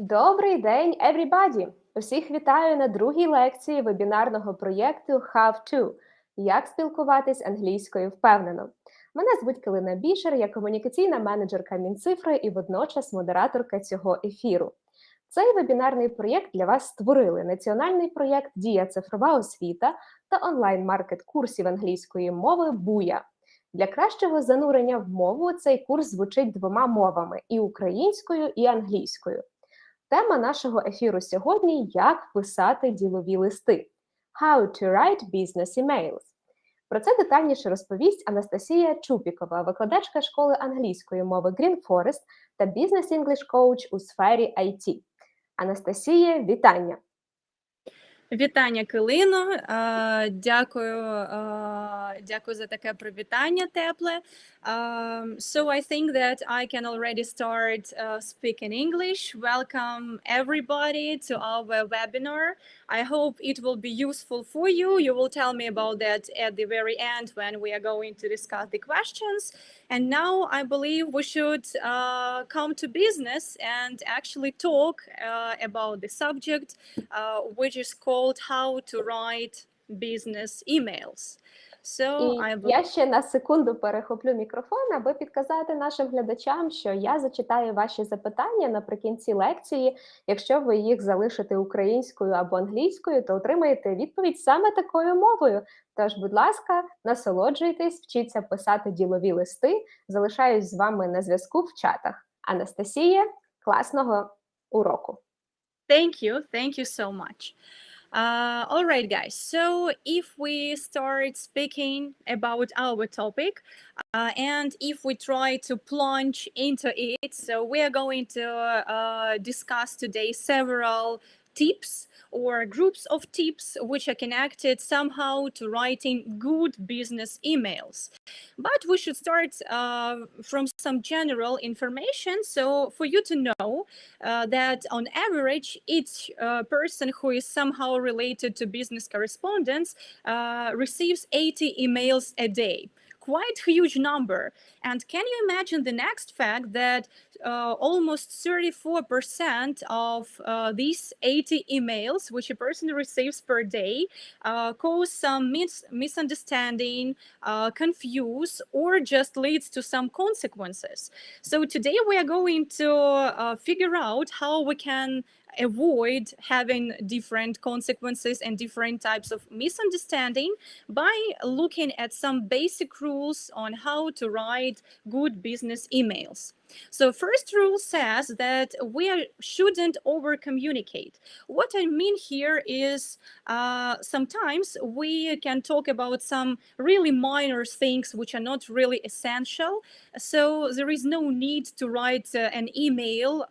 Добрий день, everybody! Усіх вітаю на другій лекції вебінарного проєкту How to – Як спілкуватись англійською впевнено. Мене звуть Калина Бішер, я комунікаційна менеджерка Мінцифри і водночас модераторка цього ефіру. Цей вебінарний проєкт для вас створили національний проєкт «Дія цифрова освіта» та онлайн-маркет курсів англійської мови «Буя». Для кращого занурення в мову цей курс звучить двома мовами – і українською, і англійською. Тема нашого ефіру сьогодні – як писати ділові листи. How to write business emails. Про це детальніше розповість Анастасія Чупікова, викладачка школи англійської мови Green Forest та бізнес-інгліш коуч у сфері IT. Анастасія, вітання! Вітання, Килино. Дякую за таке привітання тепле. So I think that I can already start speaking English. Welcome everybody to our webinar. I hope it will be useful for you. You will tell me about that at the very end when we are going to discuss the questions. And now I believe we should come to business and actually talk about the subject, which is called how to write business emails. Я ще на секунду перехоплю мікрофон, аби підказати нашим глядачам, що я зачитаю ваші запитання наприкінці лекції. Якщо ви їх залишите українською або англійською, то отримаєте відповідь саме такою мовою. Тож, будь ласка, насолоджуйтесь, вчіться писати ділові листи. Залишаюсь з вами на зв'язку в чатах. Анастасія, класного уроку! Thank you so much. All right, guys. So if we start speaking about our topic and if we try to plunge into it, so we are going to discuss today several tips or groups of tips which are connected somehow to writing good business emails. But we should start from some general information. So for you to know that on average, each person who is somehow related to business correspondence receives 80 emails a day. Quite huge number. And can you imagine the next fact that almost 34% of these 80 emails which a person receives per day cause some misunderstanding, confuse, or just leads to some consequences. So today we are going to figure out how we can avoid having different consequences and different types of misunderstanding by looking at some basic rules on how to write good business emails. So first rule says that we shouldn't over communicate. What I mean here is sometimes we can talk about some really minor things which are not really essential. So there is no need to write an email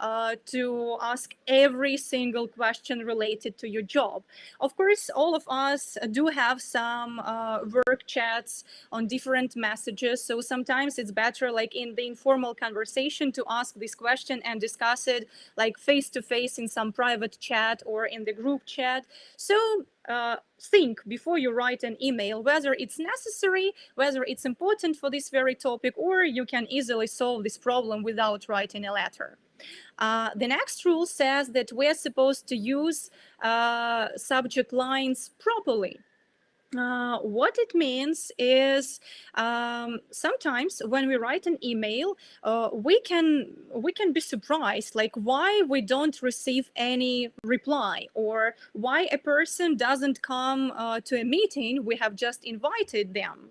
to ask every single question related to your job. Of course, all of us do have some work chats on different messages. So sometimes it's better, like in the informal conversation, to ask this question and discuss it like face to face in some private chat or in the group chat. So think before you write an email whether it's necessary, whether it's important for this very topic, or you can easily solve this problem without writing a letter. The next rule says that we're supposed to use subject lines properly. What it means is sometimes when we write an email, we can be surprised, like why we don't receive any reply, or why a person doesn't come to a meeting we have just invited them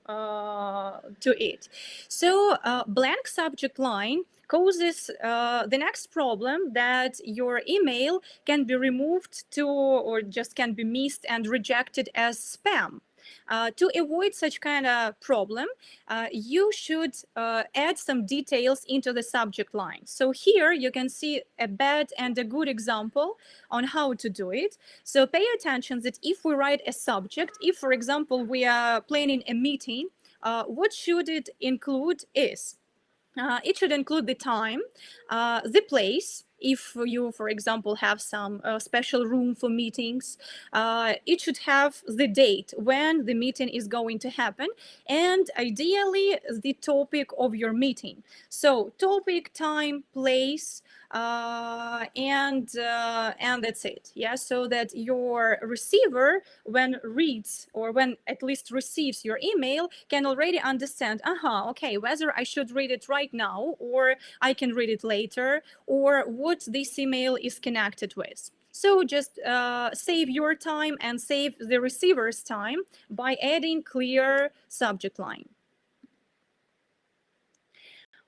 to it. So blank subject line causes the next problem that your email can be removed to or just can be missed and rejected as spam. To avoid such kind of problem, you should add some details into the subject line. So here you can see a bad and a good example on how to do it. So pay attention that if we write a subject, if for example we are planning a meeting, what should it include is it should include the time, the place, if you, for example, have some special room for meetings, it should have the date when the meeting is going to happen, and ideally the topic of your meeting. So topic, time, place, and that's it. Yeah, so that your receiver, when reads, or when at least receives your email, can already understand, okay, whether I should read it right now, or I can read it later, or what this email is connected with. So just save your time and save the receiver's time by adding clear subject line.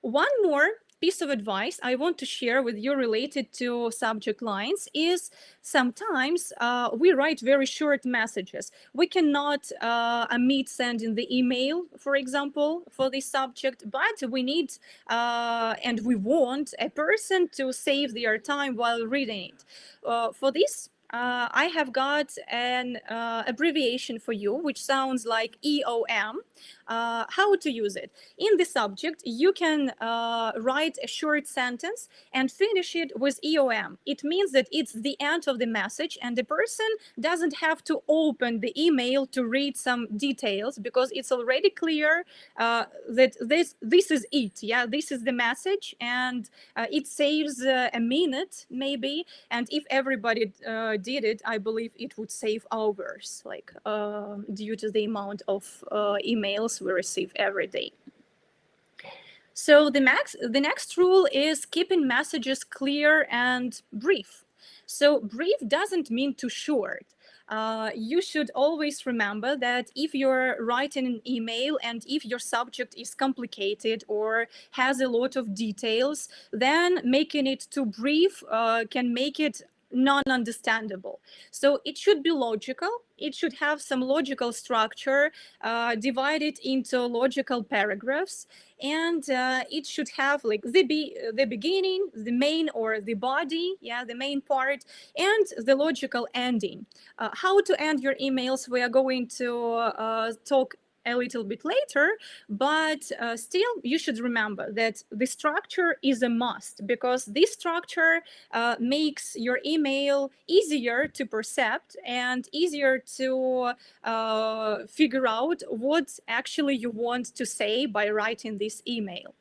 One more piece of advice I want to share with you related to subject lines is sometimes we write very short messages. We cannot omit sending the email, for example, for this subject, but we need and we want a person to save their time while reading it. For this, I have got an abbreviation for you, which sounds like EOM. How to use it? In the subject, you can write a short sentence and finish it with EOM. It means that it's the end of the message, and the person doesn't have to open the email to read some details, because it's already clear that this is it. Yeah, this is the message, and it saves a minute maybe. And if everybody did it, I believe it would save hours, like due to the amount of emails we receive every day. So the next rule is keeping messages clear and brief. So brief doesn't mean too short. You should always remember that if you're writing an email and if your subject is complicated or has a lot of details, then making it too brief can make it non-understandable. So it should be logical. It should have some logical structure, divided into logical paragraphs, and it should have like the beginning, the main or the body, yeah, the main part, and the logical ending. How to end your emails, we are going to talk a little bit later, but still you should remember that the structure is a must, because this structure makes your email easier to percept and easier to figure out what actually you want to say by writing this email.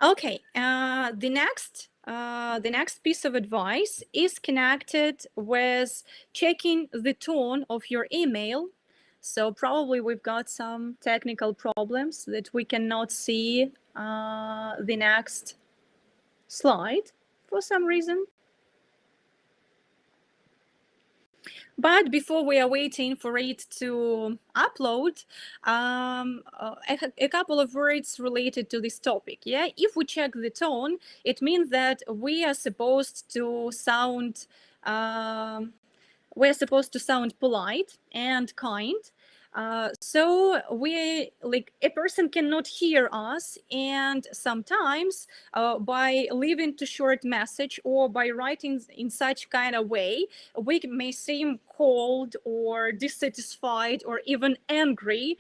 Okay, the next piece of advice is connected with checking the tone of your email. So probably we've got some technical problems that we cannot see the next slide for some reason. But before we are waiting for it to upload, a couple of words related to this topic. Yeah, if we check the tone, it means that we are supposed to sound polite and kind. So we, like, a person cannot hear us, and sometimes by leaving too short message or by writing in such kind of way, we may seem cold or dissatisfied or even angry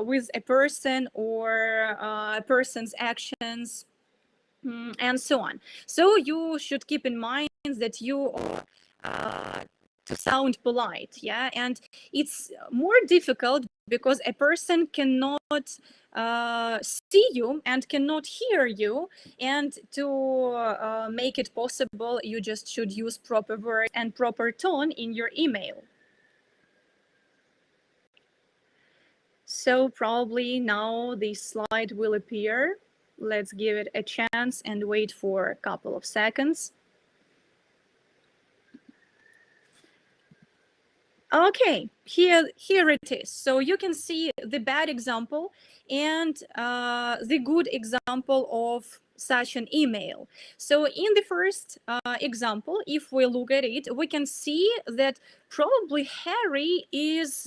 with a person or a person's actions, and so on. So you should keep in mind that you are to sound polite, yeah, and it's more difficult because a person cannot see you and cannot hear you, and to make it possible, you just should use proper word and proper tone in your email. So probably now this slide will appear. Let's give it a chance and wait for a couple of seconds. Okay, here it is. So you can see the bad example and the good example of such an email. So in the first example, if we look at it, we can see that probably Harry is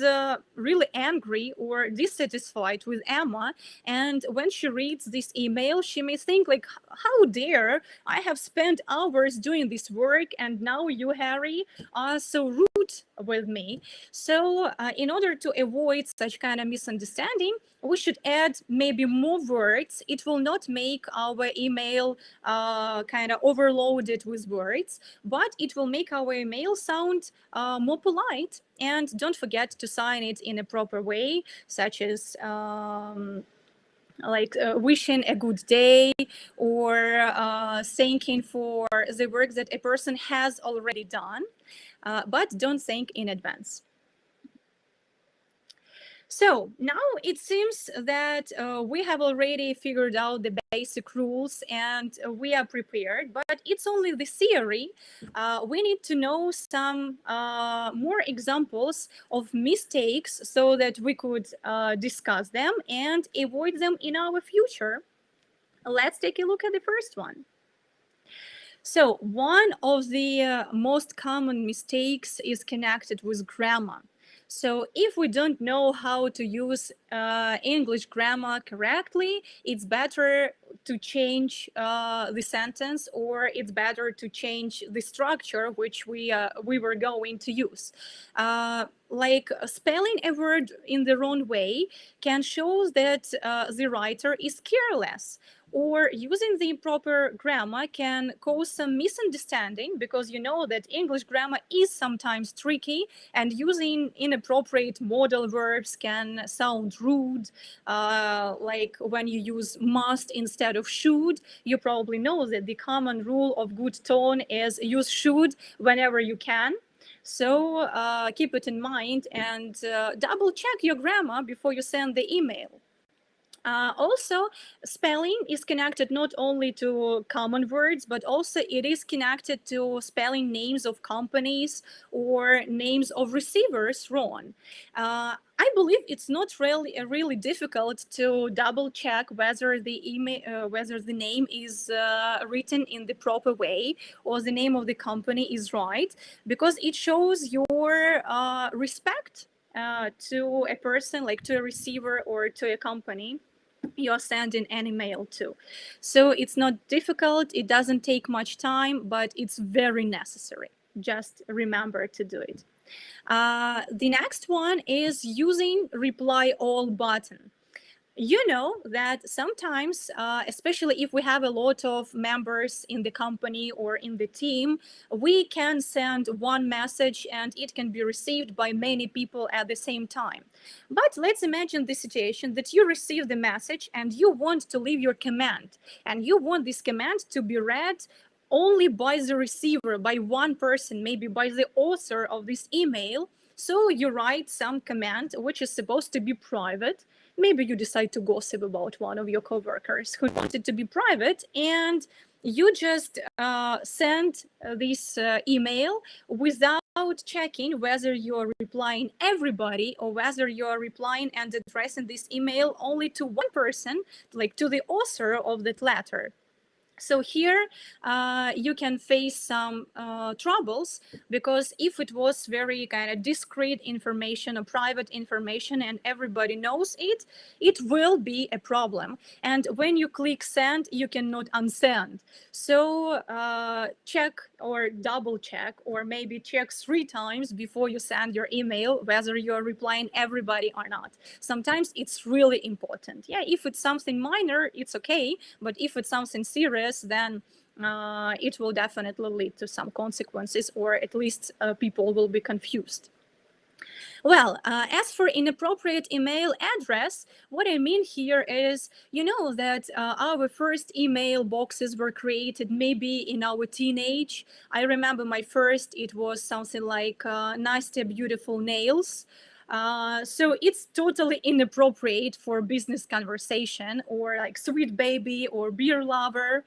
really angry or dissatisfied with Emma, and when she reads this email, she may think like, how dare I have spent hours doing this work, and now you, Harry, are so rude with me. So in order to avoid such kind of misunderstanding, we should add maybe more words. It will not make our email kind of overloaded with words, but it will make our email sound more polite. And don't forget to sign it in a proper way, such as wishing a good day, or thanking for the work that a person has already done, but don't thank in advance. So now it seems that we have already figured out the basic rules and we are prepared, but it's only the theory. We need to know some more examples of mistakes so that we could discuss them and avoid them in our future. Let's take a look at the first one. So one of the most common mistakes is connected with grammar. So if we don't know how to use English grammar correctly, it's better to change the sentence, or it's better to change the structure which we were going to use. Like spelling a word in the wrong way can show that the writer is careless, or using the improper grammar can cause some misunderstanding, because you know that English grammar is sometimes tricky, and using inappropriate modal verbs can sound rude, like when you use must instead of should. You probably know that the common rule of good tone is use should whenever you can. So keep it in mind and double check your grammar before you send the email. Also, spelling is connected not only to common words, but also it is connected to spelling names of companies or names of receivers wrong. I believe it's not really difficult to double check whether the email, whether the name is written in the proper way or the name of the company is right, because it shows your respect to a person, like to a receiver or to a company you're sending an email to. So it's not difficult, it doesn't take much time, but it's very necessary. Just remember to do it. The next one is using reply all button. You know that sometimes, especially if we have a lot of members in the company or in the team, we can send one message and it can be received by many people at the same time. But let's imagine the situation that you receive the message and you want to leave your command, and you want this command to be read only by the receiver, by one person, maybe by the author of this email. So you write some command which is supposed to be private. Maybe you decide to gossip about one of your coworkers who wanted to be private, and you just send this email without checking whether you're replying everybody or whether you're replying and addressing this email only to one person, like to the author of that letter. So here you can face some troubles, because if it was very kind of discreet information or private information and everybody knows it, it will be a problem. And when you click send, you cannot unsend. So check or double check, or maybe check 3 times before you send your email whether you're replying everybody or not. Sometimes it's really important. Yeah, if it's something minor, it's okay. But if it's something serious, then it will definitely lead to some consequences, or at least people will be confused. Well, as for inappropriate email address, what I mean here is, you know that our first email boxes were created maybe in our teenage. I remember my first, it was something like Nastya Beautiful Nails. So it's totally inappropriate for business conversation, or like sweet baby or beer lover.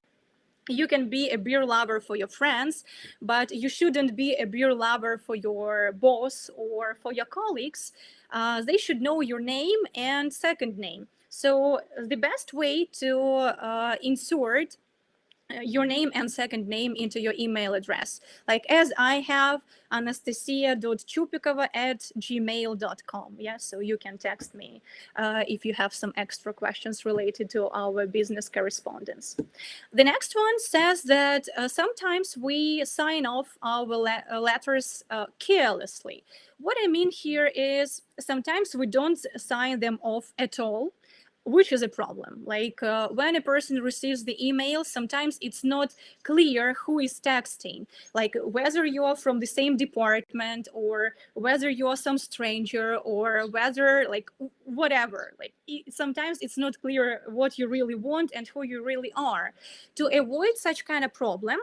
You can be a beer lover for your friends, but you shouldn't be a beer lover for your boss or for your colleagues. They should know your name and second name. So the best way to insert your name and second name into your email address. Like as I have Anastasiya.Chupikova@gmail.com. Yeah, so you can text me if you have some extra questions related to our business correspondence. The next one says that sometimes we sign off our letters carelessly. What I mean here is sometimes we don't sign them off at all, which is a problem. Like when a person receives the email, sometimes it's not clear who is texting, like whether you are from the same department or whether you are some stranger or whether like whatever. Like sometimes it's not clear what you really want and who you really are. To avoid such kind of problem,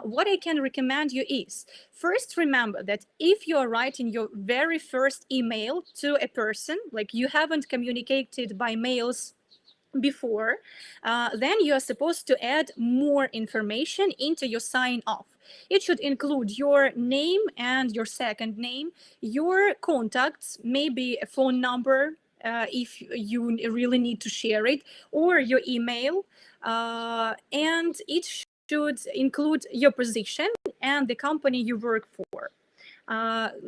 what I can recommend you is, first remember that if you're writing your very first email to a person, like you haven't communicated by mails before, then you are supposed to add more information into your sign off. It should include your name and your second name, your contacts, maybe a phone number, if you really need to share it, or your email, and it should include your position and the company you work for.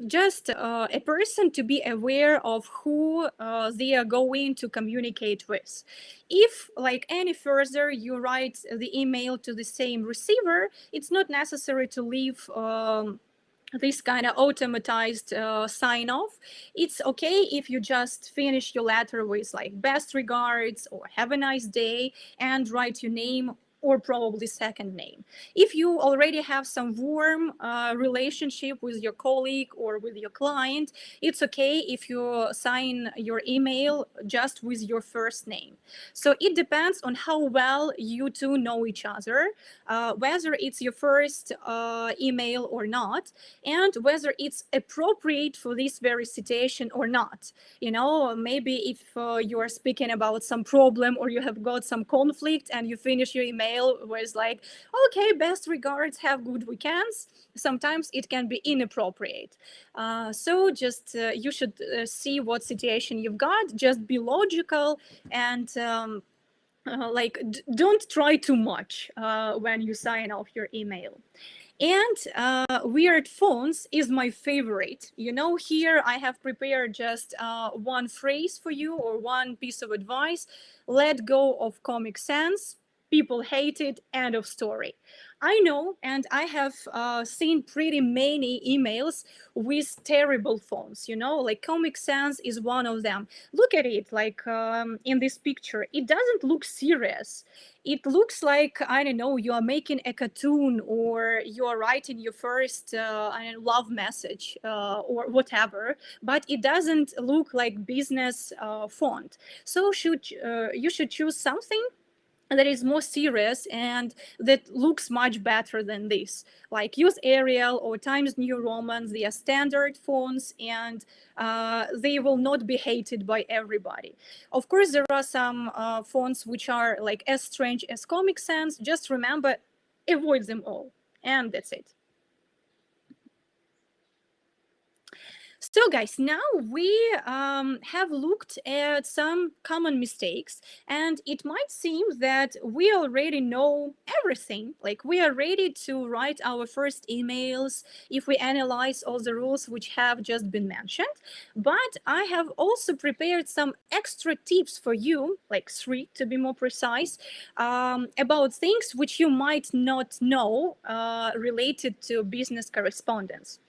Just a person to be aware of who they are going to communicate with. If, like any further, you write the email to the same receiver, it's not necessary to leave this kind of automatized sign off. It's okay if you just finish your letter with like best regards or have a nice day and write your name or probably second name. If you already have some warm relationship with your colleague or with your client, it's okay if you sign your email just with your first name. So it depends on how well you two know each other, whether it's your first email or not, and whether it's appropriate for this very situation or not. You know, maybe if you are speaking about some problem or you have got some conflict and you finish your email was like, okay, best regards, have good weekends. Sometimes it can be inappropriate. So just you should see what situation you've got, just be logical and don't try too much when you sign off your email. And weird fonts is my favorite. You know, here I have prepared just one phrase for you or one piece of advice. Let go of Comic Sans. People hate it, end of story. I know, and I have seen pretty many emails with terrible fonts, you know, like Comic Sans is one of them. Look at it, like in this picture. It doesn't look serious. It looks like, I don't know, you are making a cartoon or you are writing your first love message or whatever, but it doesn't look like business font. So you should choose something that is more serious and that looks much better than this. Like use Arial or Times New Roman. They are standard fonts and they will not be hated by everybody. Of course, there are some fonts which are like as strange as Comic Sans. Just remember, avoid them all. And that's it. So guys, now we have looked at some common mistakes, and it might seem that we already know everything. Like we are ready to write our first emails if we analyze all the rules which have just been mentioned. But I have also prepared some extra tips for you, like 3 to be more precise, about things which you might not know related to business correspondence.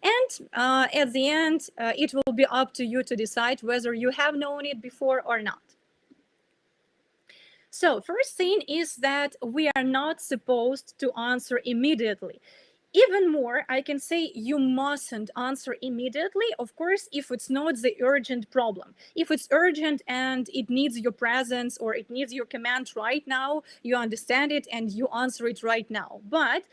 And at the end, it will be up to you to decide whether you have known it before or not. So first thing is that we are not supposed to answer immediately. Even more, I can say you mustn't answer immediately, of course, if it's not the urgent problem. If it's urgent and it needs your presence or it needs your command right now, you understand it and you answer it right now. But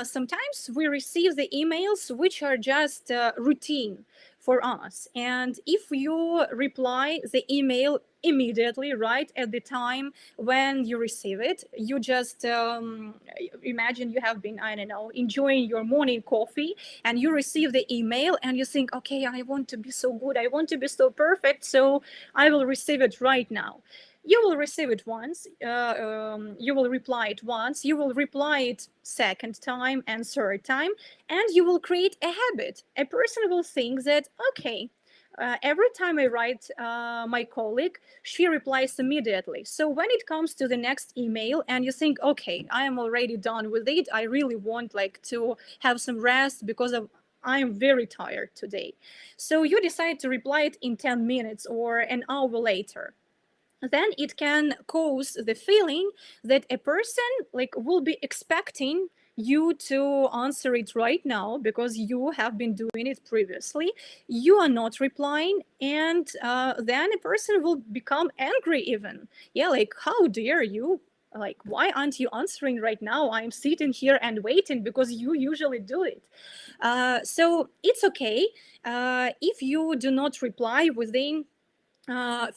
sometimes we receive the emails which are just routine for us. And if you reply the email immediately, right at the time when you receive it, you just imagine you have been, I don't know, enjoying your morning coffee and you receive the email and you think, okay, I want to be so good, I want to be so perfect, so I will receive it right now. you will receive it once, you will reply it once, you will reply it second time and third time, and you will create a habit. A person will think that, okay, every time I write my colleague, she replies immediately. So when it comes to the next email and you think, okay, I am already done with it, I really want like to have some rest because I'm very tired today. So you decide to reply it in 10 minutes or an hour later. Then it can cause the feeling that a person like will be expecting you to answer it right now because you have been doing it previously. You are not replying, and then a person will become angry even. Yeah, like, how dare you? Like, why aren't you answering right now? I'm sitting here and waiting because you usually do it. So it's okay if you do not reply within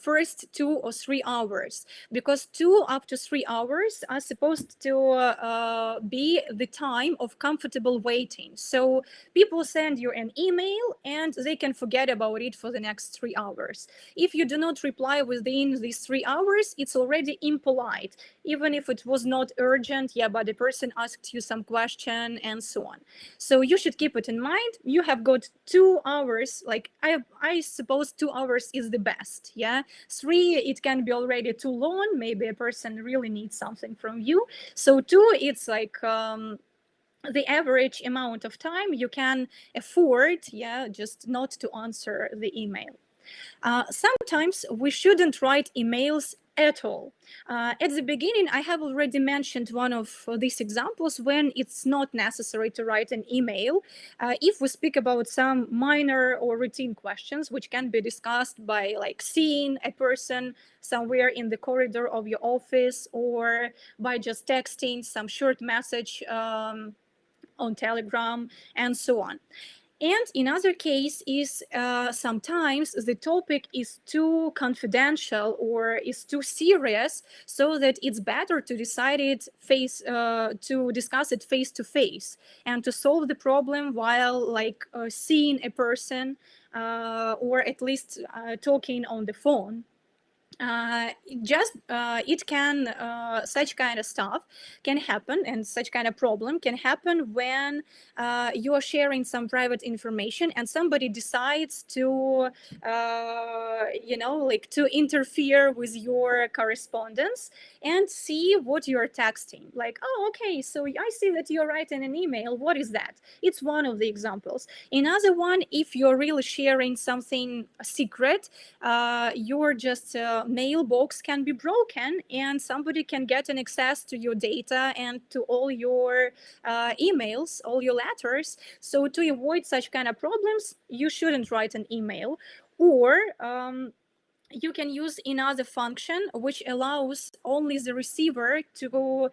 first 2 or 3 hours, because 2 up to 3 hours are supposed to be the time of comfortable waiting. So people send you an email and they can forget about it for the next 3 hours. If you do not reply within these 3 hours, it's already impolite, even if it was not urgent. Yeah, but the person asked you some question and so on. So you should keep it in mind. You have got 2 hours. Like I suppose 2 hours is the best. Yeah, 3, it can be already too long. Maybe a person really needs something from you. So 2, it's like the average amount of time you can afford, yeah, just not to answer the email. Sometimes we shouldn't write emails at all. At the beginning, I have already mentioned one of these examples when it's not necessary to write an email. If we speak about some minor or routine questions, which can be discussed by like seeing a person somewhere in the corridor of your office, or by just texting some short message on Telegram and so on. And in other case is sometimes the topic is too confidential or is too serious, so that it's better to decide it to discuss it face to face and to solve the problem while like seeing a person or at least talking on the phone. It can such kind of stuff can happen, and such kind of problem can happen when you are sharing some private information and somebody decides to like to interfere with your correspondence and see what you're texting. Like, oh, okay, so I see that you're writing an email. What is that? It's one of the examples. Another one, if you're really sharing something secret, you're just mailbox can be broken and somebody can get an access to your data and to all your emails, all your letters. So to avoid such kind of problems, you shouldn't write an email. Or you can use another function which allows only the receiver to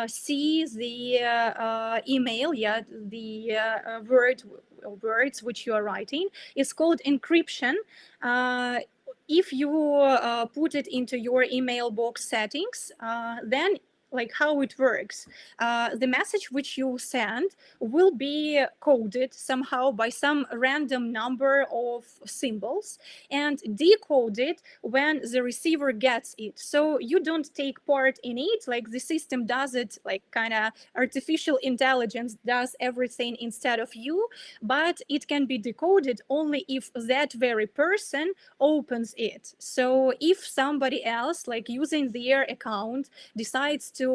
see the email, the words which you are writing. It's called encryption. If you put it into your email box settings, then like how it works. The message which you send will be coded somehow by some random number of symbols and decoded when the receiver gets it. So you don't take part in it, like the system does it, like kind of artificial intelligence does everything instead of you, but it can be decoded only if that very person opens it. So if somebody else, like using their account, decides to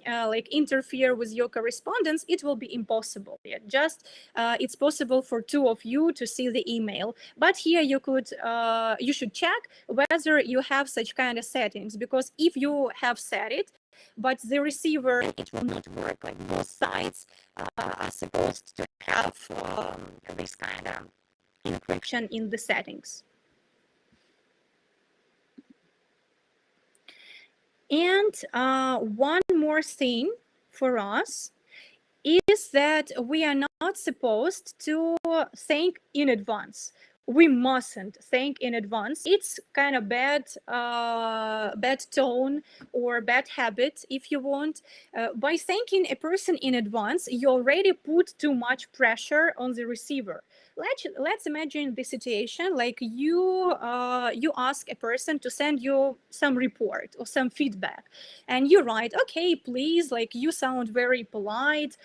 like interfere with your correspondence, it will be impossible. Just it's possible for 2 of you to see the email, but here you should check whether you have such kind of settings, because if you have set it but the receiver, it will not work. Like both sides are supposed to have this kind of encryption in the settings. And one more thing for us is that we are not supposed to thank in advance. We mustn't thank in advance. It's kind of bad tone or bad habit, if you want. By thanking a person in advance, you already put too much pressure on the receiver. let's imagine the situation like you ask a person to send you some report or some feedback, and you write, okay, please, like you sound very polite,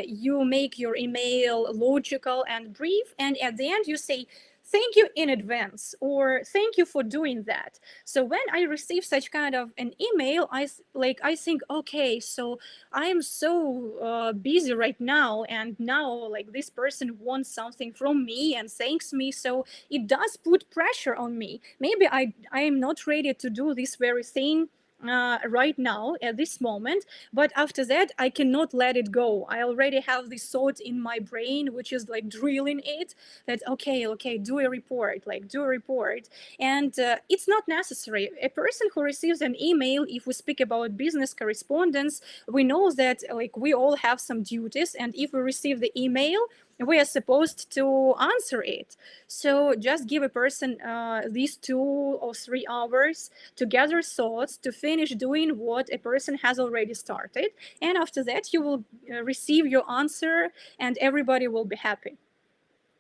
you make your email logical and brief, and at the end you say, thank you in advance, or thank you for doing that. So when I receive such kind of an email, I think, okay, so I am so busy right now, and now like this person wants something from me and thanks me, so it does put pressure on me. Maybe I am not ready to do this very thing right now at this moment, but after that I cannot let it go. I already have this thought in my brain which is like drilling it, that okay, do a report, and it's not necessary. A person who receives an email, if we speak about business correspondence, we know that like we all have some duties, and if we receive the email, we are supposed to answer it. So just give a person these 2 or 3 hours to gather thoughts, to finish doing what a person has already started, and after that you will receive your answer and everybody will be happy.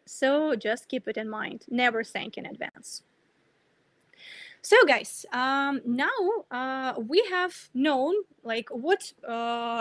So just keep it in mind, never thank in advance. So guys, now we have known like what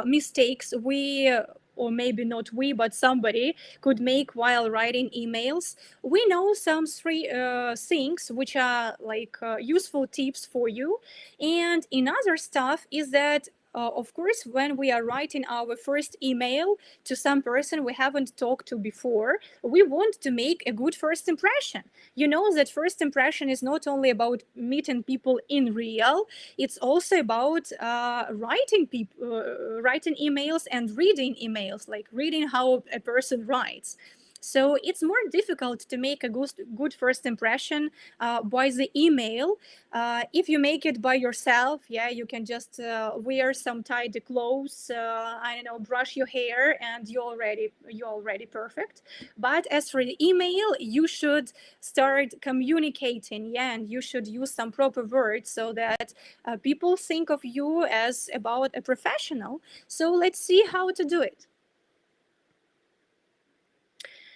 mistakes we, or maybe not we, but somebody could make while writing emails. We know some 3 things which are like useful tips for you. And another stuff is that of course, when we are writing our first email to some person we haven't talked to before, we want to make a good first impression. You know that first impression is not only about meeting people in real, it's also about writing emails and reading emails, like reading how a person writes. So it's more difficult to make a good first impression by the email. If you make it by yourself, yeah, you can just wear some tidy clothes, I don't know, brush your hair, and you're already perfect. But as for the email, you should start communicating, yeah, and you should use some proper words so that people think of you as about a professional. So let's see how to do it.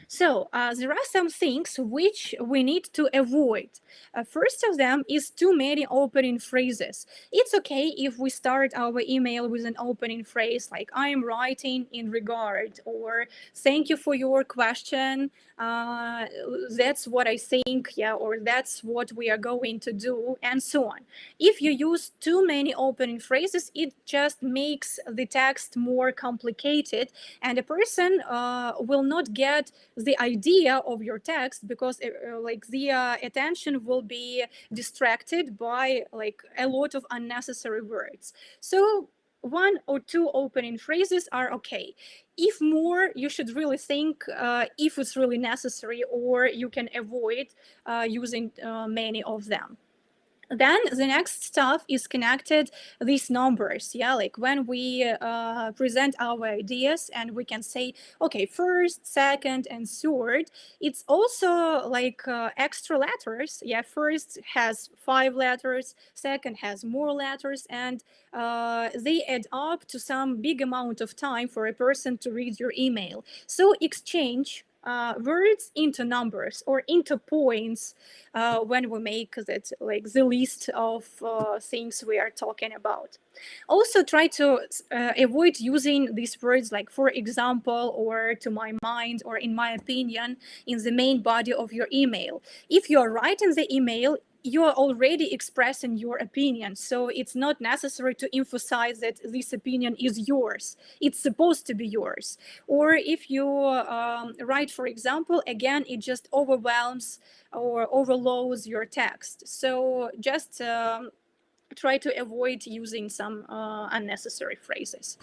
So there are some things which we need to avoid. First of them is too many opening phrases. It's okay if we start our email with an opening phrase like I am writing in regard, or thank you for your question. That's what I think, yeah, or that's what we are going to do, and so on. If you use too many opening phrases, it just makes the text more complicated, and a person will not get the idea of your text, because like the attention will be distracted by like a lot of unnecessary words. So 1 or 2 opening phrases are okay. If more, you should really think if it's really necessary, or you can avoid using many of them. Then the next stuff is connected these numbers, yeah, like when we present our ideas and we can say, okay, first, second, and third, it's also like extra letters, yeah, first has 5 letters, second has more letters, and they add up to some big amount of time for a person to read your email. So exchange words into numbers or into points when we make that, like the list of things we are talking about. Also try to avoid using these words like for example, or to my mind, or in my opinion in the main body of your email. If you're writing the email, you are already expressing your opinion, so it's not necessary to emphasize that this opinion is yours. It's supposed to be yours. Or if you write, for example, again, it just overwhelms or overloads your text. So just try to avoid using some unnecessary phrases.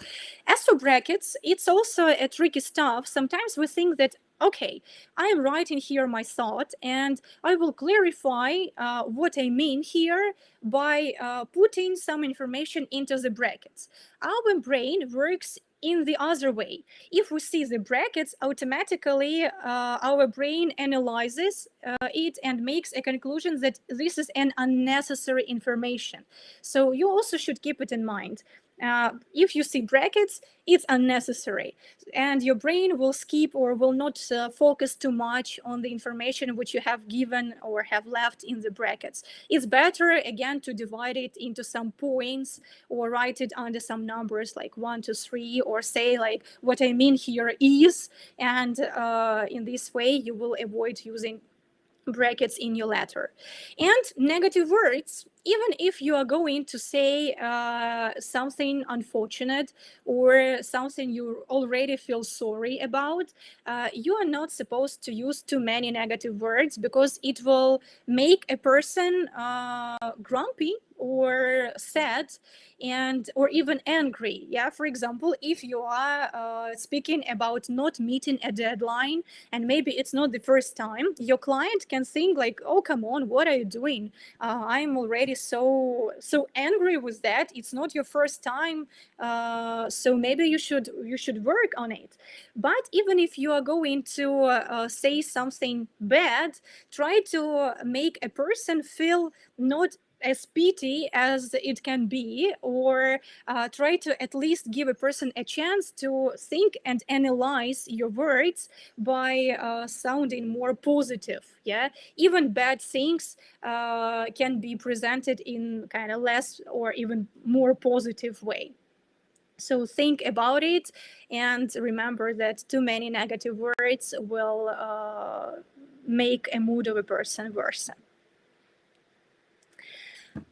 As for brackets, it's also a tricky stuff. Sometimes we think that, okay, I am writing here my thought, and I will clarify what I mean here by putting some information into the brackets. Our brain works in the other way. If we see the brackets, automatically our brain analyzes it and makes a conclusion that this is an unnecessary information. So you also should keep it in mind. if you see brackets, it's unnecessary, and your brain will skip or will not focus too much on the information which you have given or have left in the brackets. It's better, again, to divide it into some points or write it under some numbers like 1, 2, 3, or say like what I mean here is, and in this way you will avoid using brackets in your letter. And negative words, even if you are going to say something unfortunate or something you already feel sorry about, you are not supposed to use too many negative words, because it will make a person grumpy or sad and or even angry. Yeah, for example, if you are speaking about not meeting a deadline, and maybe it's not the first time, your client can think like, oh, come on, what are you doing? I'm already so angry with that. It's not your first time, so maybe you should work on it. But even if you are going to say something bad, try to make a person feel not as pity as it can be, or try to at least give a person a chance to think and analyze your words by sounding more positive. Yeah, even bad things can be presented in kind of less or even more positive way. So think about it, and remember that too many negative words will make a mood of a person worsen.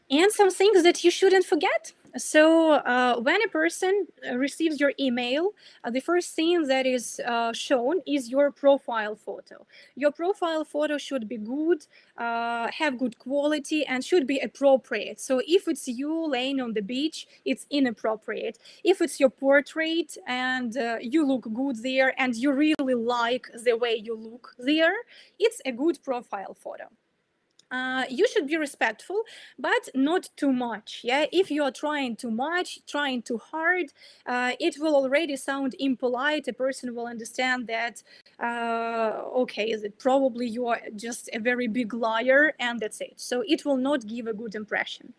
And some things that you shouldn't forget. So when a person receives your email, the first thing that is shown is your profile photo. Your profile photo should be good, have good quality, and should be appropriate. So if it's you laying on the beach, it's inappropriate. If it's your portrait and you look good there and you really like the way you look there, it's a good profile photo. You should be respectful, but not too much. Yeah, if you are trying too much, trying too hard, it will already sound impolite. A person will understand that, okay, that probably you are just a very big liar, and that's it. So it will not give a good impression.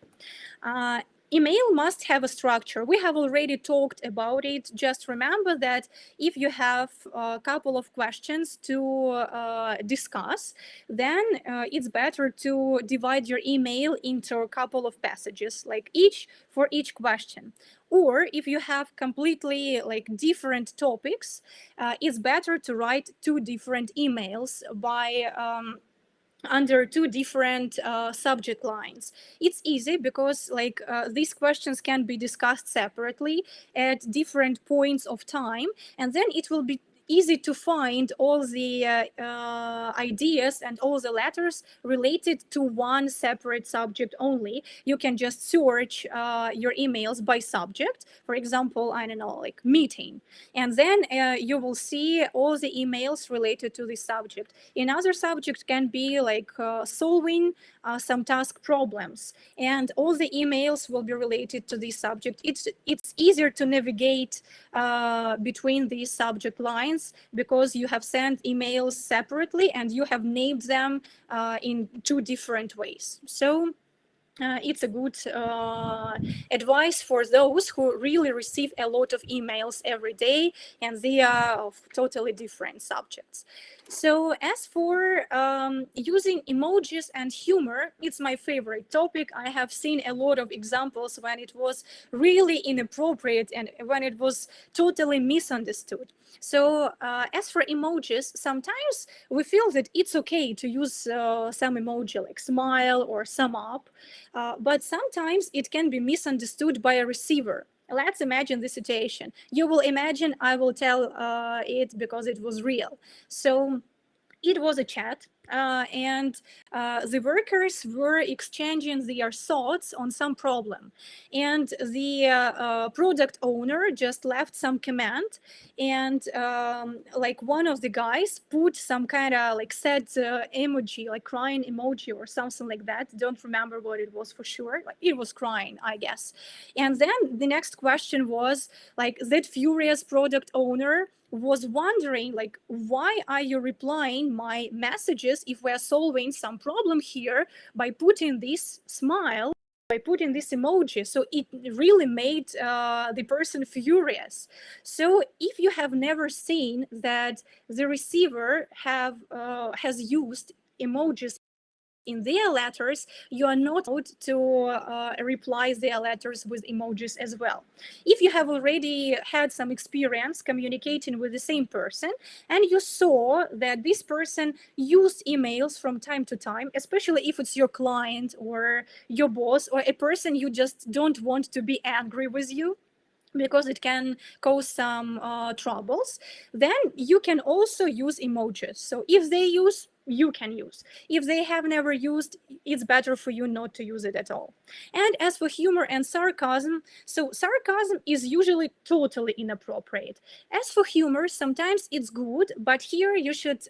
Email must have a structure. We have already talked about it. Just remember that if you have a couple of questions to discuss, then it's better to divide your email into a couple of passages, like for each question. Or if you have completely like different topics, it's better to write 2 different emails by under 2 different subject lines. It's easy because like these questions can be discussed separately at different points of time, and then it will be easy to find all the ideas and all the letters related to one separate subject only. You can just search your emails by subject. For example, I don't know, like meeting. And then you will see all the emails related to this subject. Another subject can be like solving some task problems. And all the emails will be related to this subject. It's easier to navigate between these subject lines because you have sent emails separately and you have named them in 2 different ways. So it's a good advice for those who really receive a lot of emails every day and they are of totally different subjects. So as for using emojis and humor, it's my favorite topic. I have seen a lot of examples when it was really inappropriate and when it was totally misunderstood. So as for emojis, sometimes we feel that it's okay to use some emoji like smile or sum up, but sometimes it can be misunderstood by a receiver. Let's imagine the situation. You will imagine I will tell it because it was real. So it was a chat and the workers were exchanging their thoughts on some problem. And the product owner just left some comment and like one of the guys put some kind of like sad emoji, like crying emoji or something like that. Don't remember what it was for sure. Like it was crying, I guess. And then the next question was like that furious product owner was wondering like, why are you replying my messages if we're solving some problem here by putting this smile by putting this emoji. So it really made the person furious. So if you have never seen that the receiver has used emojis in their letters, you are not allowed to reply their letters with emojis as well. If you have already had some experience communicating with the same person and you saw that this person used emails from time to time, especially if it's your client or your boss or a person you just don't want to be angry with you, because it can cause some troubles, then you can also use emojis. So if they use, you can use. If they have never used, it's better for you not to use it at all. And as for humor and sarcasm, so sarcasm is usually totally inappropriate. As for humor, sometimes it's good, but here you should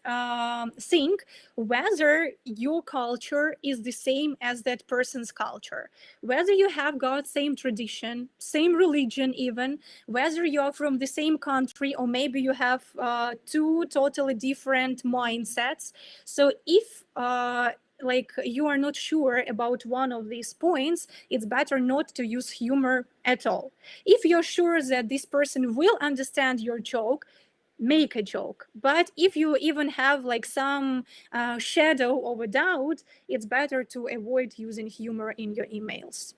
think whether your culture is the same as that person's culture, whether you have got same tradition, same religion even, whether you are from the same country, or maybe you have two totally different mindsets. So if like you are not sure about one of these points, it's better not to use humor at all. If you're sure that this person will understand your joke, make a joke. But if you even have like some shadow of a doubt, it's better to avoid using humor in your emails.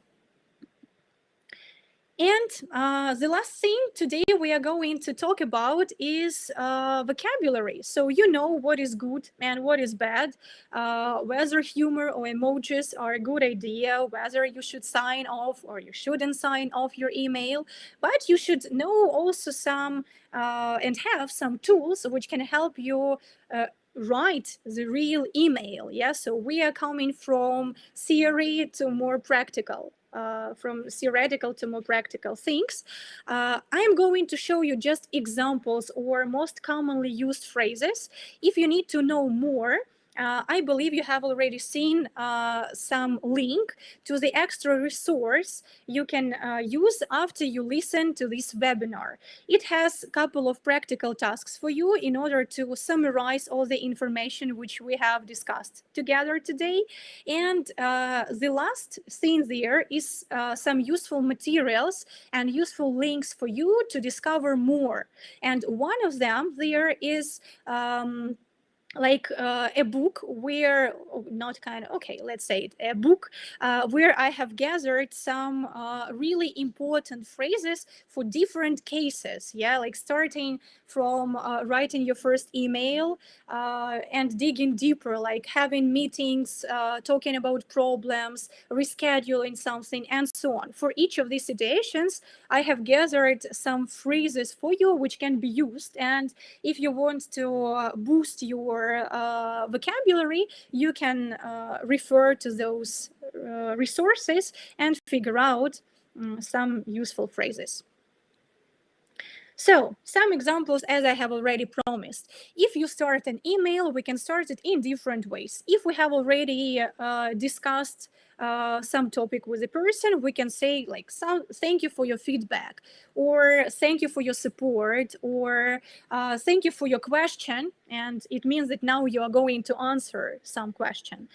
And the last thing today we are going to talk about is vocabulary. So you know what is good and what is bad, whether humor or emojis are a good idea, whether you should sign off or you shouldn't sign off your email. But you should know also some and have some tools which can help you write the real email. Yeah, so we are coming from theory to more practical. From theoretical to more practical things. I'm going to show you just examples or most commonly used phrases. If you need to know more, I believe you have already seen some link to the extra resource you can use after you listen to this webinar. It has a couple of practical tasks for you in order to summarize all the information which we have discussed together today. And the last thing there is some useful materials and useful links for you to discover more. And one of them there is like a book where, let's say it, a book where I have gathered some really important phrases for different cases. Yeah, like starting from writing your first email and digging deeper, like having meetings, talking about problems, rescheduling something, and so on. For each of these situations, I have gathered some phrases for you which can be used. And if you want to boost your vocabulary, you can refer to those resources and figure out some useful phrases. So, some examples, as I have already promised. If you start an email, we can start it in different ways. If we have already discussed some topic with a person, we can say like, thank you for your feedback, or thank you for your support, or thank you for your question. And it means that now you are going to answer some question.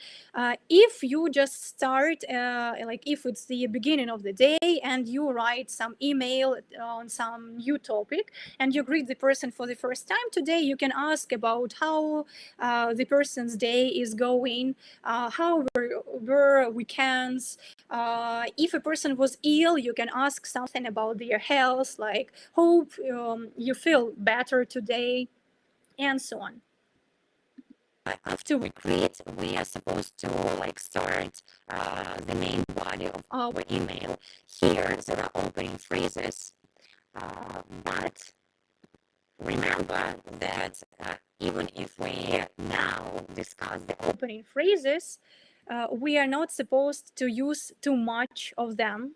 If you just start, like if it's the beginning of the day and you write some email on some new topic and you greet the person for the first time today, you can ask about how the person's day is going, how were weekends. If a person was ill, you can ask something about their health, like hope you feel better today, and so on. After we greet, we are supposed to like start the main body of our email. Here there are opening phrases, but remember that even if we now discuss the opening phrases, we are not supposed to use too much of them.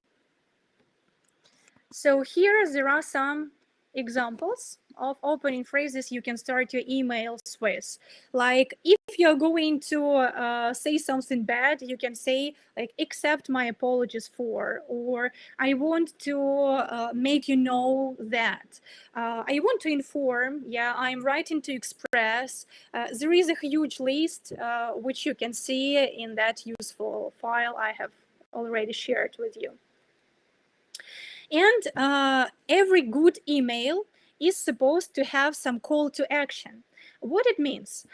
So here there are some examples of opening phrases you can start your emails with. Like if you're going to say something bad, you can say like, accept my apologies for, or I want to make you know that. I want to inform, yeah, I'm writing to express. There is a huge list which you can see in that useful file I have already shared with you. And every good email is supposed to have some call to action. What it means?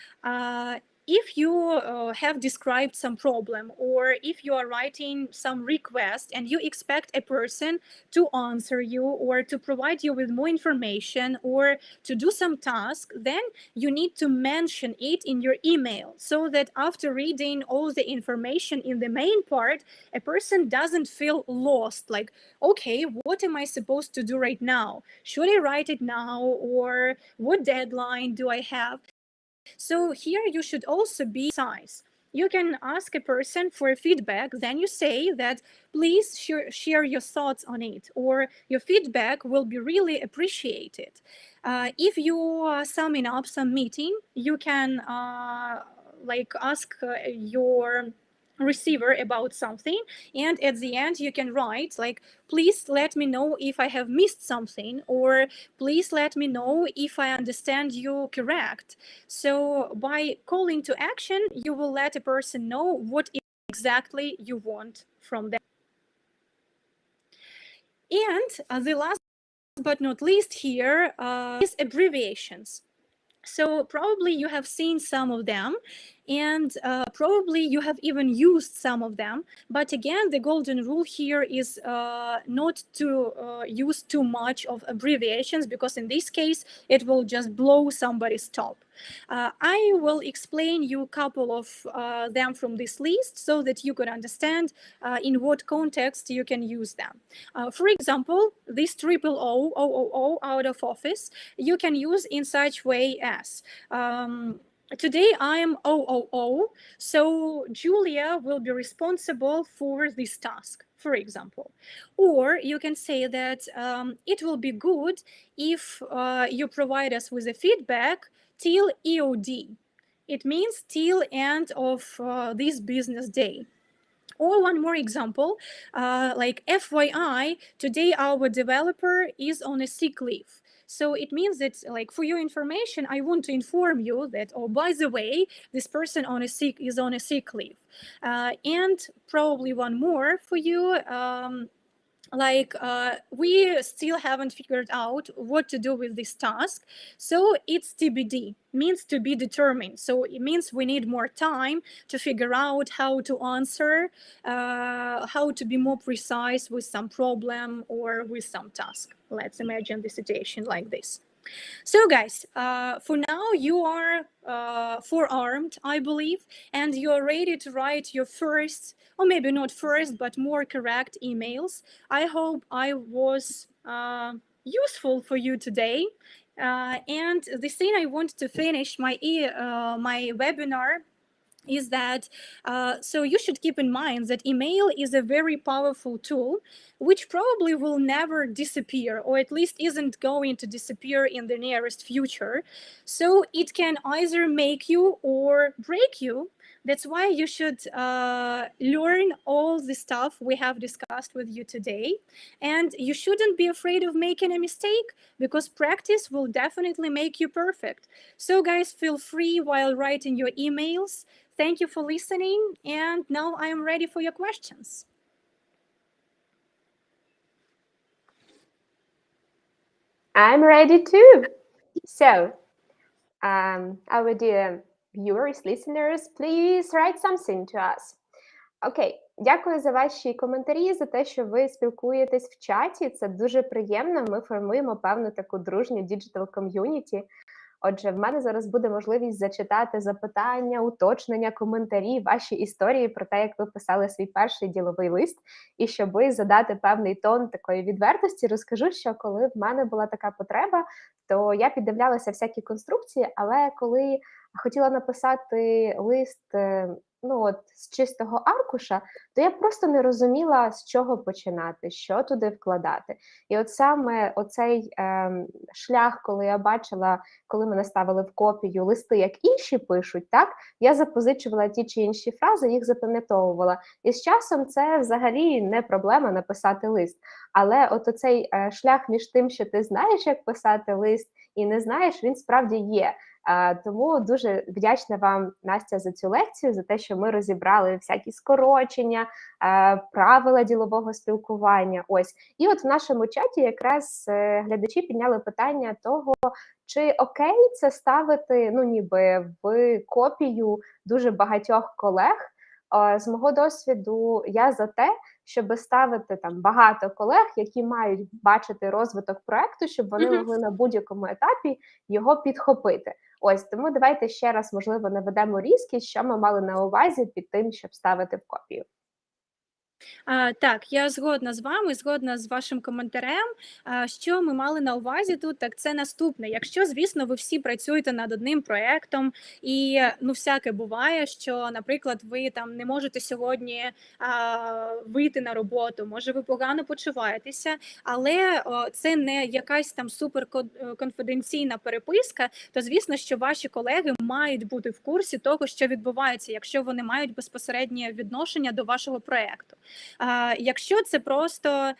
If you have described some problem, or if you are writing some request and you expect a person to answer you or to provide you with more information or to do some task, then you need to mention it in your email so that after reading all the information in the main part, a person doesn't feel lost, like, okay, what am I supposed to do right now? Should I write it now, or what deadline do I have? So here you should also be precise. You can ask a person for feedback, then you say that please share your thoughts on it, or your feedback will be really appreciated. If you are summing up some meeting, you can ask your receiver about something, and at the end you can write like, please let me know if I have missed something, or please let me know if I understand you correct. So by calling to action, you will let a person know what exactly you want from them. And the last but not least here is abbreviations. So probably you have seen some of them, and probably you have even used some of them. But again, the golden rule here is not to use too much of abbreviations, because in this case, it will just blow somebody's top. I will explain you a couple of them from this list so that you could understand in what context you can use them. For example, this triple O, out of office, you can use in such way as, today I am OOO, so Julia will be responsible for this task, for example. Or you can say that it will be good if you provide us with a feedback till EOD. It means till end of this business day. Or one more example, like FYI, today our developer is on a sick leave. So it means that, like, for your information, I want to inform you that, oh, by the way, this person is on a sick leave. And probably one more for you, we still haven't figured out what to do with this task, so it's TBD, means to be determined. So it means we need more time to figure out how to answer, how to be more precise with some problem or with some task. Let's imagine the situation like this. So guys, for now you are forearmed, I believe, and you're ready to write your first, or maybe not first, but more correct emails. I hope I was useful for you today. And the thing I want to finish my webinar is that, so you should keep in mind that email is a very powerful tool which probably will never disappear, or at least isn't going to disappear in the nearest future. So it can either make you or break you. That's why you should learn all the stuff we have discussed with you today. And you shouldn't be afraid of making a mistake, because practice will definitely make you perfect. So guys, feel free while writing your emails. Thank you for listening, and now I am ready for your questions. I'm ready too. So, our dear viewers, listeners, please write something to us. Окей, дякую за ваші коментарі, за те, що ви спілкуєтесь в чаті. Це дуже приємно. Ми формуємо певну таку дружню діджитал-ком'юніті. Отже, в мене зараз буде можливість зачитати запитання, уточнення, коментарі, ваші історії про те, як ви писали свій перший діловий лист. І щоб задати певний тон такої відвертості, розкажу, що коли в мене була така потреба, то я піддивлялася всякі конструкції, але коли хотіла написати лист, з чистого аркуша, то я просто не розуміла, з чого починати, що туди вкладати. І от саме оцей шлях, коли я бачила, коли мене ставили в копію листи, як інші пишуть, так, я запозичувала ті чи інші фрази, їх запам'ятовувала. І з часом це взагалі не проблема написати лист. Але от оцей шлях між тим, що ти знаєш, як писати лист, і не знаєш, він справді є. Тому дуже вдячна вам, Настя, за цю лекцію, за те, що ми розібрали всякі скорочення, правила ділового спілкування. Ось. І от в нашому чаті якраз глядачі підняли питання того, чи окей це ставити, ну ніби в копію дуже багатьох колег. З мого досвіду, я за те, щоб ставити там багато колег, які мають бачити розвиток проекту, щоб вони могли на будь-якому етапі його підхопити. Ось, тому давайте ще раз, можливо, наведемо різкість, що ми мали на увазі під тим, щоб ставити в копію. Так, я згодна з вами, згодна з вашим коментарем. Що ми мали на увазі тут, так це наступне. Якщо, звісно, ви всі працюєте над одним проєктом, і всяке буває, що, наприклад, ви там не можете сьогодні вийти на роботу, може ви погано почуваєтеся, але це не якась там суперконфіденційна переписка, то, звісно, що ваші колеги мають бути в курсі того, що відбувається, якщо вони мають безпосереднє відношення до вашого проєкту. Якщо це просто,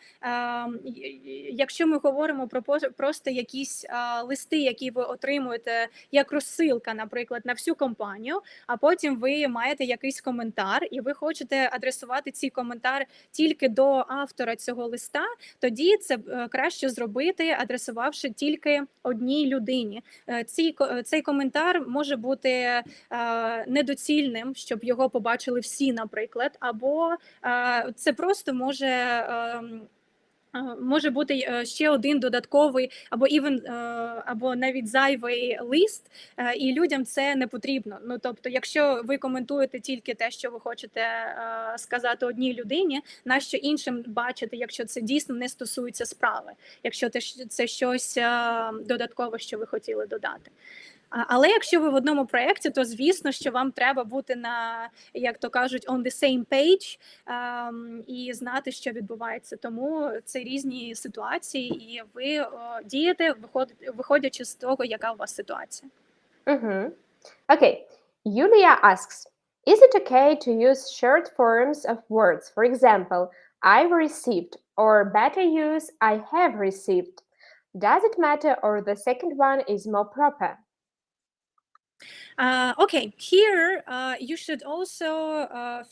якщо ми говоримо про просто якісь листи, які ви отримуєте як розсилка, наприклад, на всю компанію, а потім ви маєте якийсь коментар, і ви хочете адресувати цей коментар тільки до автора цього листа, тоді це краще зробити, адресувавши тільки одній людині. Цей коментар може бути недоцільним, щоб його побачили всі, наприклад, або це просто може бути ще один додатковий або навіть зайвий лист, і людям це не потрібно. Ну, тобто, якщо ви коментуєте тільки те, що ви хочете сказати одній людині, нащо іншим бачити, якщо це дійсно не стосується справи, якщо це щось додаткове, що ви хотіли додати. Але якщо ви в одному проєкті, то звісно, що вам треба бути на, як то кажуть, on the same page і знати, що відбувається. Тому це різні ситуації, і ви дієте, виходячи з того, яка у вас ситуація. Okay. Yulia asks, is it okay to use short forms of words? For example, I've received, or better use, I have received. Does it matter, or the second one is more proper? Okay, here you should also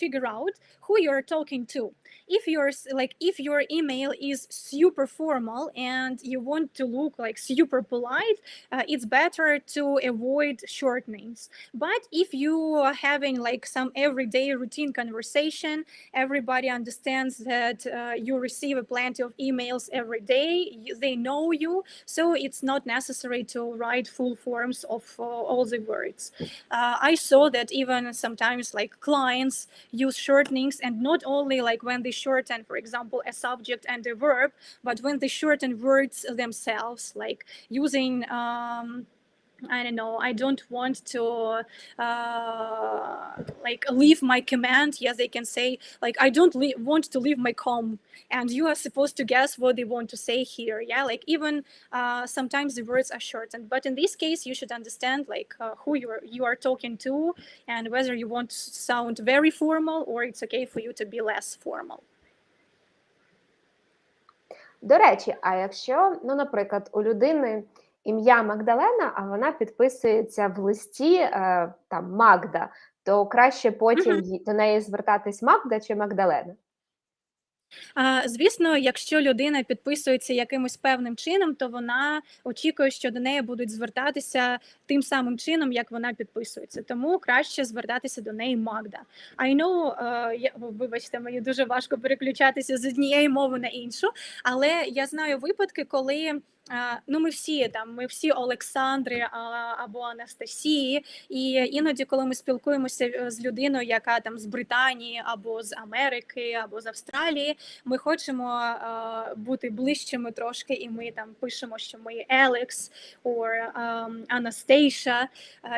figure out who you're talking to. If your email is super formal and you want to look like super polite, it's better to avoid short names. But if you are having like some everyday routine conversation, everybody understands that you receive plenty of emails every day, they know you, so it's not necessary to write full forms of all the words. I saw that even sometimes like clients use shortenings, and not only like when they shorten, for example, a subject and a verb, but when they shorten words themselves, like using I don't know, I don't want to like leave my command. Yes, they can say like, I don't want to leave my com, and you are supposed to guess what they want to say here. Yeah, like even sometimes the words are shortened, but in this case you should understand like who you are talking to, and whether you want to sound very formal or it's okay for you to be less formal. До речі, а якщо, ну, наприклад, у людини ім'я Магдалена, а вона підписується в листі там Магда, то краще потім до неї звертатись Магда чи Магдалена? Звісно, якщо людина підписується якимось певним чином, то вона очікує, що до неї будуть звертатися тим самим чином, як вона підписується. Тому краще звертатися до неї Магда. I know, вибачте, мені дуже важко переключатися з однієї мови на іншу, але я знаю випадки, коли ну, ми всі Олександри або Анастасії, і іноді, коли ми спілкуємося з людиною, яка там з Британії, або з Америки, або з Австралії, ми хочемо бути ближчими трошки, і ми там пишемо, що ми Алекс або Анастейша.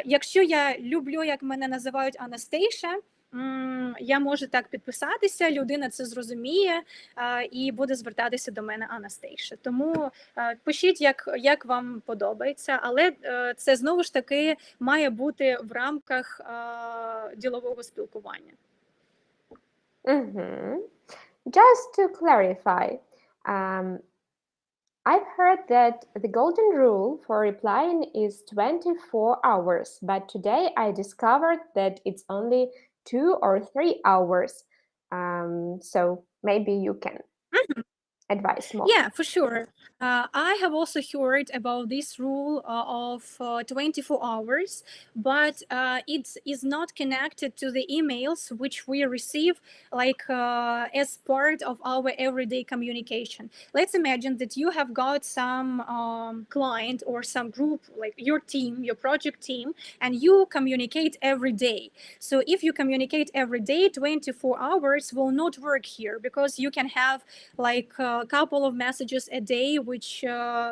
Якщо я люблю, як мене називають Анастейша, я можу так підписатися, людина це зрозуміє і буде звертатися до мене Анастейша. Тому пишіть, як вам подобається, але це знову ж таки має бути в рамках ділового спілкування. Just to clarify, I've heard that the golden rule for replying is 24 hours, but today I discovered that it's only 2 or 3 hours. So maybe you can advise more. Yeah, for sure. I have also heard about this rule of 24 hours, but it is not connected to the emails which we receive as part of our everyday communication. Let's imagine that you have got some client or some group, like your team, your project team, and you communicate every day. So if you communicate every day, 24 hours will not work here, because you can have a couple of messages a day which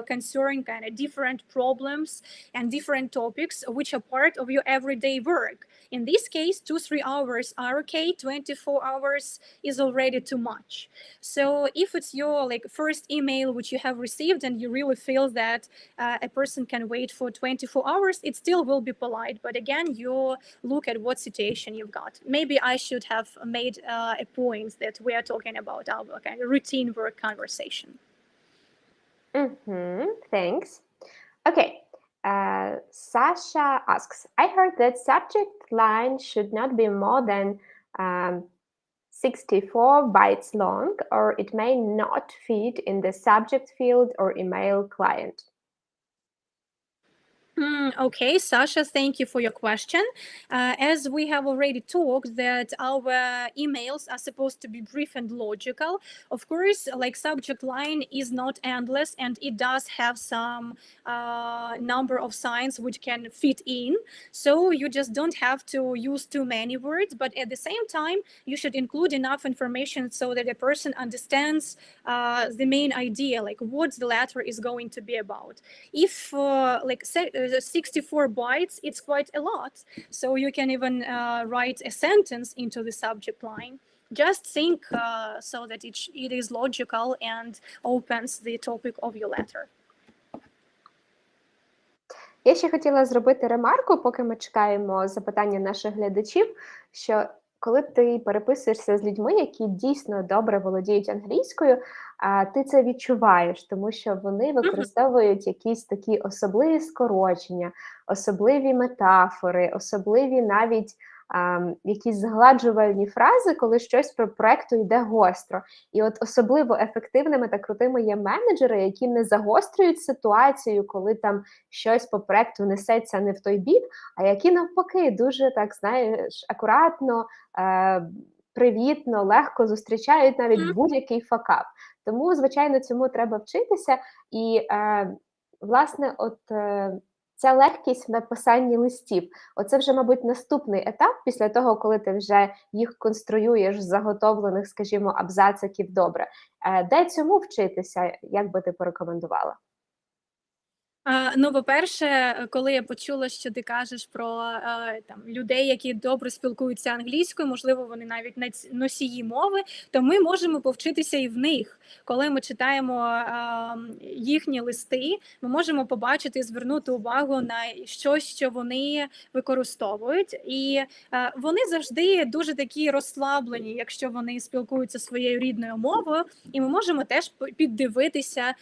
concern kind of different problems and different topics which are part of your everyday work. In this case, 2-3 hours are okay. 24 hours is already too much. So if it's your first email which you have received and you really feel that a person can wait for 24 hours, it still will be polite. But again, you look at what situation you've got. Maybe I should have made a point that we are talking about our kind of routine work conversation. Thanks. Okay. Sasha asks, I heard that subject line should not be more than 64 bytes long, or it may not fit in the subject field or email client. Okay, Sasha, thank you for your question. As we have already talked that our emails are supposed to be brief and logical. Of course, subject line is not endless, and it does have some number of signs which can fit in. So you just don't have to use too many words, but at the same time, you should include enough information so that the person understands the main idea, what the letter is going to be about. If 64 bytes, it's quite a lot. So you can even write a sentence into the subject line. Just think so that it is logical and opens the topic of your letter. Я ще хотіла зробити ремарку, поки ми чекаємо запитання наших глядачів, що коли ти переписуєшся з людьми, які дійсно добре володіють англійською, ти це відчуваєш, тому що вони використовують якісь такі особливі скорочення, особливі метафори, особливі навіть якісь згладжувальні фрази, коли щось про проекту йде гостро. І от особливо ефективними та крутими є менеджери, які не загострюють ситуацію, коли там щось по проекту несеться не в той бік, а які навпаки дуже, так знаєш, акуратно, привітно, легко зустрічають навіть будь-який факап. Тому, звичайно, цьому треба вчитися. І, власне, ця легкість в написанні листів. Оце вже, мабуть, наступний етап після того, коли ти вже їх конструюєш з заготовлених, скажімо, абзациків добре. Де цьому вчитися, як би ти порекомендувала? Ну, по-перше, коли я почула, що ти кажеш про людей, які добре спілкуються англійською, можливо, вони навіть носії мови, то ми можемо повчитися і в них. Коли ми читаємо їхні листи, ми можемо побачити і звернути увагу на щось, що вони використовують. І вони завжди дуже такі розслаблені, якщо вони спілкуються своєю рідною мовою. І ми можемо теж піддивитися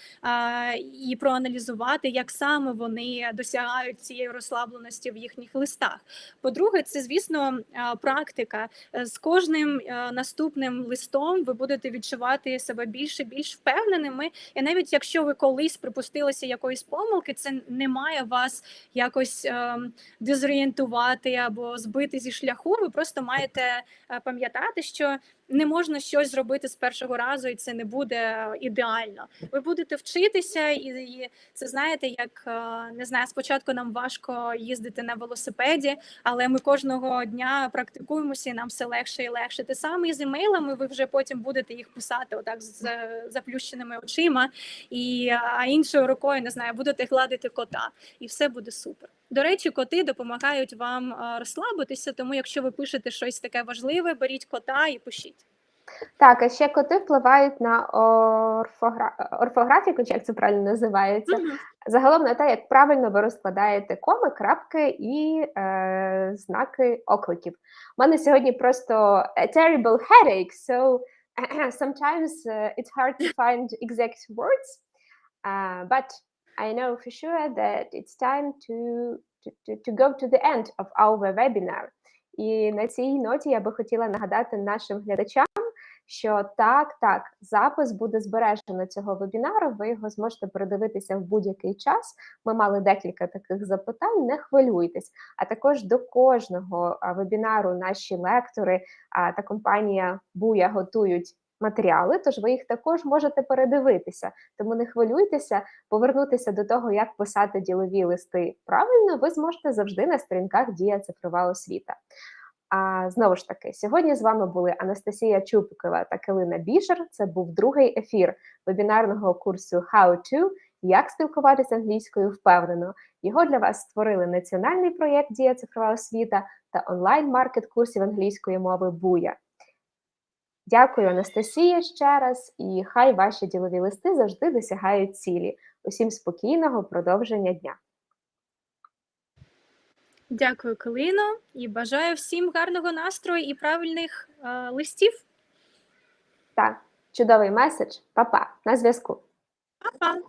і проаналізувати, як саме вони досягають цієї розслабленості в їхніх листах. По-друге, це, звісно, практика. З кожним наступним листом ви будете відчувати себе більш впевненими. І навіть якщо ви колись припустилися якоїсь помилки, це не має вас якось дезорієнтувати або збити зі шляху. Ви просто маєте пам'ятати, що не можна щось зробити з першого разу, і це не буде ідеально. Ви будете вчитися, і це, знаєте, як, не знаю, спочатку нам важко їздити на велосипеді, але ми кожного дня практикуємося, і нам все легше і легше. Те саме і з емейлами, ви вже потім будете їх писати отак з заплющеними очима, а іншою рукою, не знаю, будете гладити кота, і все буде супер. До речі, коти допомагають вам розслабитися, тому якщо ви пишете щось таке важливе, беріть кота і пишіть. Так, а ще коти впливають на орфографіку, чи як це правильно називається. Загалом на те, як правильно ви розкладаєте коми, крапки і знаки окликів. У мене сьогодні просто a terrible headache, so sometimes it's hard to find exact words. But I know for sure that it's time to go to the end of our webinar. І на цій ноті я би хотіла нагадати нашим глядачам, що так, запис буде збережено цього вебінару, ви його зможете передивитися в будь-який час. Ми мали декілька таких запитань, не хвилюйтесь. А також до кожного вебінару наші лектори та компанія Буя готують матеріали, тож ви їх також можете передивитися. Тому не хвилюйтеся, повернутися до того, як писати ділові листи правильно, ви зможете завжди на сторінках Дія цифрова освіта. А знову ж таки, сьогодні з вами були Анастасія Чупікова та Калина Бішер. Це був другий ефір вебінарного курсу How to – як спілкуватися англійською впевнено. Його для вас створили національний проєкт Дія цифрова освіта та онлайн-маркет курсів англійської мови Буя. Дякую, Анастасія, ще раз, і хай ваші ділові листи завжди досягають цілі. Усім спокійного продовження дня. Дякую, Калино, і бажаю всім гарного настрою і правильних листів. Так, чудовий меседж. Па-па, на зв'язку. Па-па!